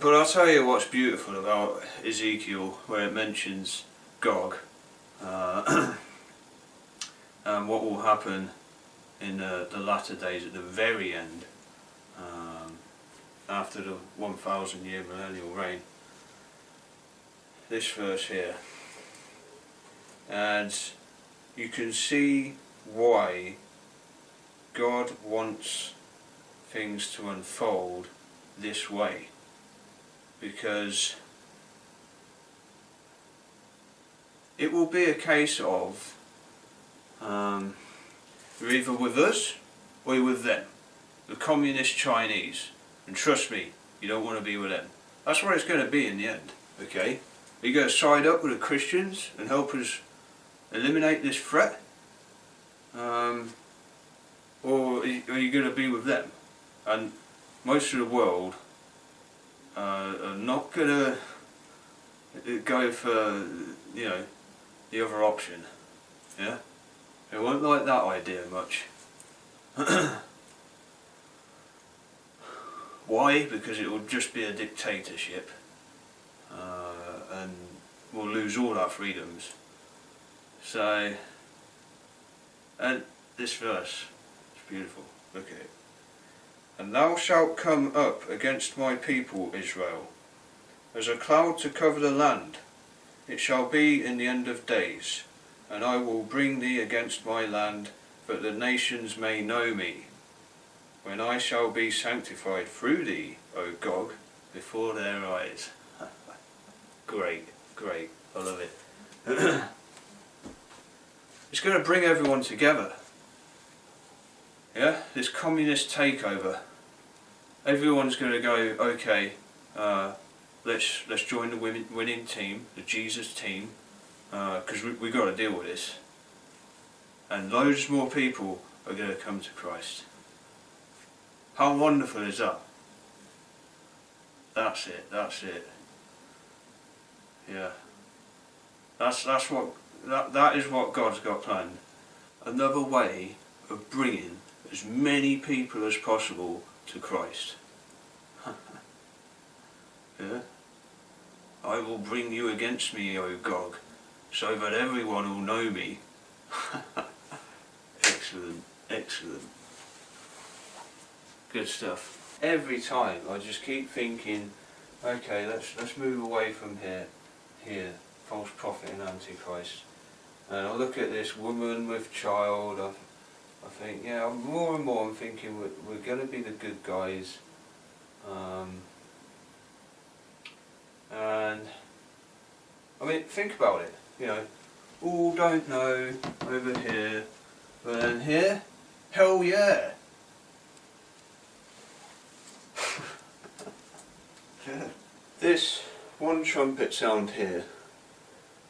But I'll tell you what's beautiful about Ezekiel, where it mentions Gog, and what will happen in the latter days at the very end, after the 1,000 year millennial reign. This verse here, and you can see why God wants things to unfold this way, because it will be a case of you're either with us or you're with them, the communist Chinese, and trust me, you don't want to be with them. That's what it's going to be in the end, okay? Are you going to side up with the Christians and help us eliminate this threat? Or are you going to be with them? And most of the world are not going to go for, you know, the other option. Yeah? They won't like that idea much. Why? Because it will just be a dictatorship, and we'll lose all our freedoms. So, and this verse, it's beautiful, look at it. And thou shalt come up against my people Israel, as a cloud to cover the land. It shall be in the end of days, and I will bring thee against my land, that the nations may know me, when I shall be sanctified through thee, O Gog, before their eyes. Great, great, I love it. It's going to bring everyone together. Yeah, this communist takeover. Everyone's going to go, okay, let's join the winning team, the Jesus team, because we've got to deal with this. And loads more people are going to come to Christ. How wonderful is that? That's it, that's it. Yeah. That is what God's got planned. Another way of bringing as many people as possible to Christ. Yeah? I will bring you against me, O Gog, so that everyone will know me. Excellent, excellent. Good stuff. Every time I just keep thinking, okay, let's move away from here, false prophet and antichrist. And I look at this woman with child, I think, yeah, more and more I'm thinking we're going to be the good guys. And I mean, think about it, you know, all don't know over here, but then here, hell yeah. This one trumpet sound here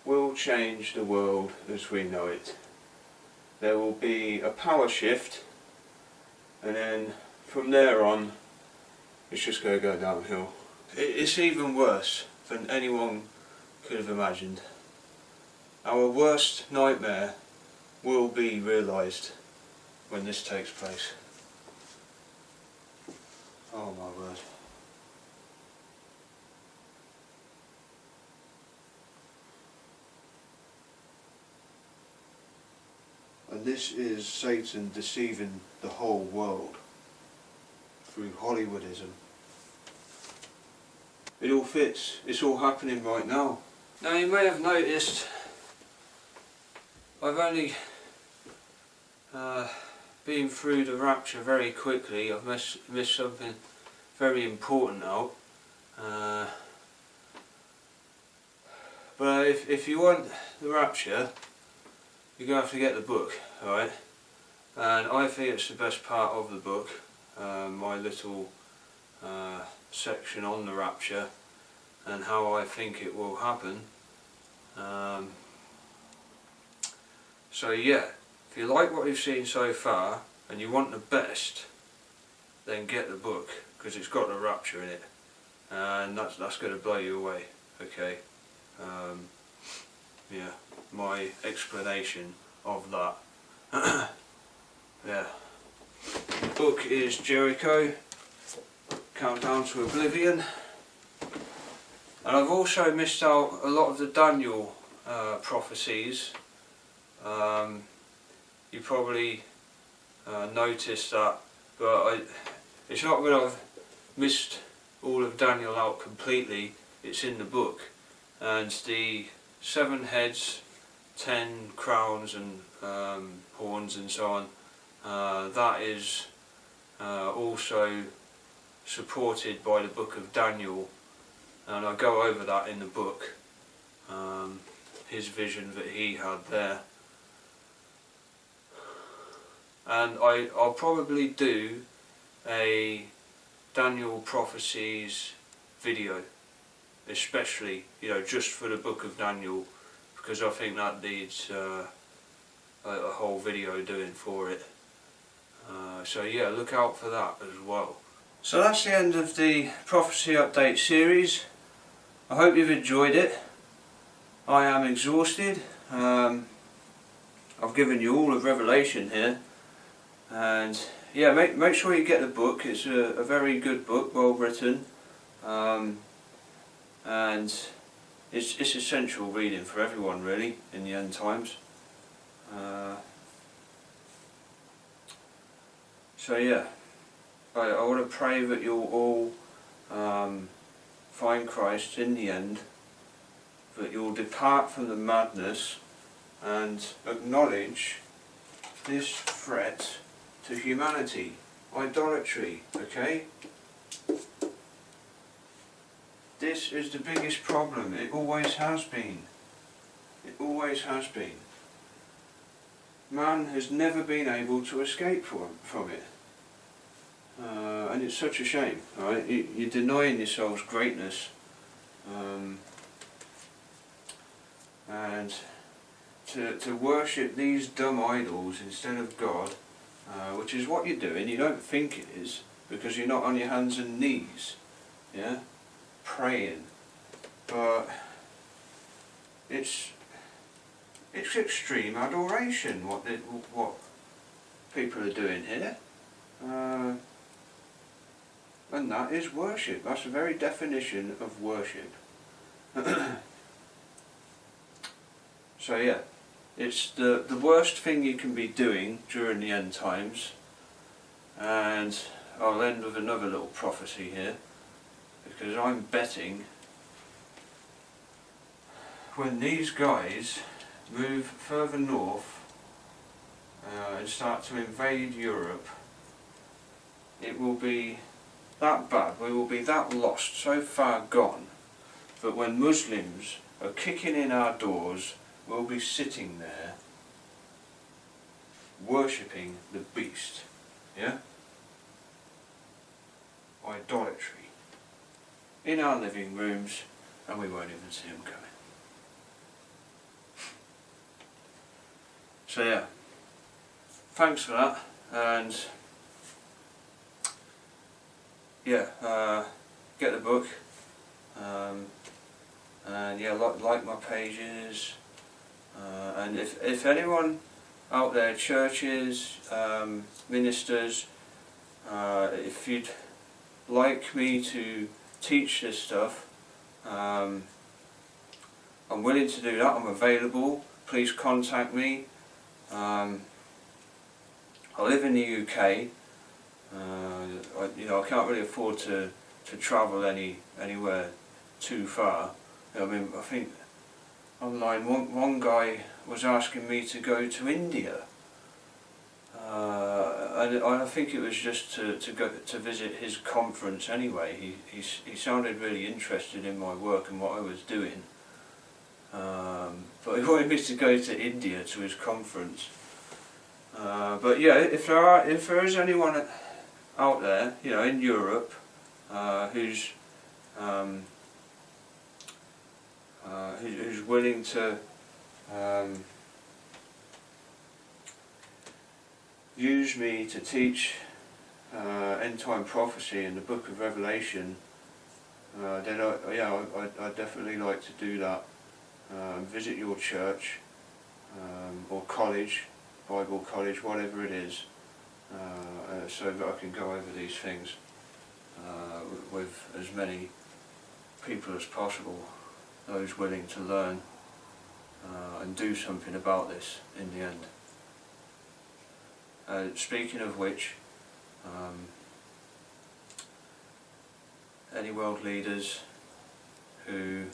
will change the world as we know it. There will be a power shift, and then from there on it's just going to go downhill. It's even worse than anyone could have imagined. Our worst nightmare will be realised when this takes place. Oh my word. And this is Satan deceiving the whole world through Hollywoodism. It all fits. It's all happening right now. Now you may have noticed I've only been through the rapture very quickly. I've missed something very important out. But if you want the rapture, you're going to have to get the book, alright? And I think it's the best part of the book, my little section on the rapture and how I think it will happen. So yeah, if you like what you've seen so far and you want the best, then get the book, because it's got the rapture in it, and that's going to blow you away. Okay, yeah, my explanation of that. Yeah, the book is Jericho, Countdown to Oblivion. And I've also missed out a lot of the Daniel prophecies. You probably noticed that, but it's not that I've missed all of Daniel out completely. It's in the book, and the 7 heads, 10 crowns and horns and so on, that is also supported by the book of Daniel, and I go over that in the book, his vision that he had there. And I'll probably do a Daniel prophecies video, especially, you know, just for the book of Daniel, because I think that needs a whole video doing for it. So yeah, look out for that as well. So that's the end of the prophecy update series. I hope you've enjoyed it. I am exhausted. I've given you all of Revelation here, and yeah, make sure you get the book. It's a very good book, well written, and it's essential reading for everyone really in the end times. So yeah, I want to pray that you'll all find Christ in the end, that you'll depart from the madness and acknowledge this threat to humanity, idolatry, okay? This is the biggest problem. It always has been. It always has been. Man has never been able to escape from it. And it's such a shame, right? You're denying yourselves greatness. And to worship these dumb idols instead of God, which is what you're doing. You don't think it is, because you're not on your hands and knees, yeah, praying. But it's extreme adoration what people are doing here, and that is worship. That's the very definition of worship. So yeah, it's the worst thing you can be doing during the end times. And I'll end with another little prophecy here, because I'm betting when these guys move further north and start to invade Europe, it will be that bad, we will be that lost, so far gone, that when Muslims are kicking in our doors, we'll be sitting there worshipping the beast, yeah? Idolatry. In our living rooms, and we won't even see them coming. So yeah, thanks for that, and yeah, get the book, and yeah, like my pages, and if anyone out there, churches, ministers, if you'd like me to teach this stuff, I'm willing to do that. I'm available. Please contact me. I live in the UK. I can't really afford to travel anywhere too far. I mean, I think online one guy was asking me to go to India, and I think it was just to go to visit his conference anyway. He sounded really interested in my work and what I was doing, but he wanted me to go to India to his conference. But yeah, if there is anyone out there, you know, in Europe, who's willing to use me to teach end time prophecy in the book of Revelation, then I'd definitely like to do that. Visit your church or college, Bible college, whatever it is, so that I can go over these things with as many people as possible, those willing to learn and do something about this in the end. Speaking of which, any world leaders who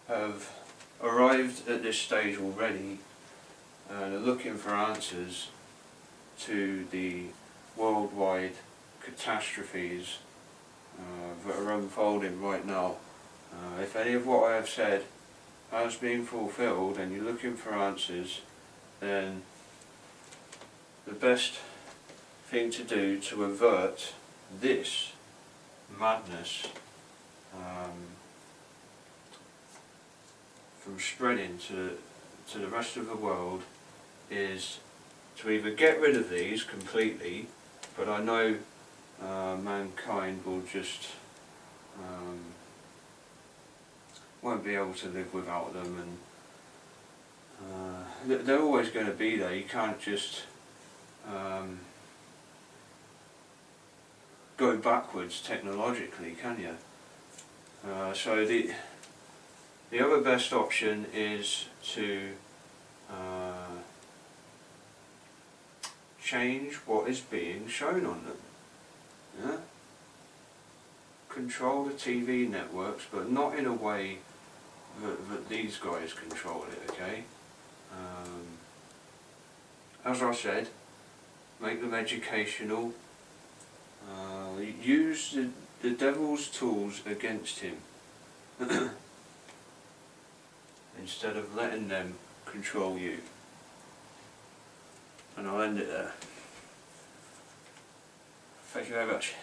have arrived at this stage already and are looking for answers to the worldwide catastrophes that are unfolding right now. If any of what I have said has been fulfilled and you're looking for answers, then the best thing to do to avert this madness from spreading to the rest of the world is to either get rid of these completely, but I know mankind will just won't be able to live without them, and they're always going to be there. You can't just go backwards technologically, can you? So the other best option is to change what is being shown on them. Yeah? Control the TV networks, but not in a way that these guys control it, okay? As I said, make them educational. Use the devil's tools against him instead of letting them control you. And I'll end it there. Thank you very much.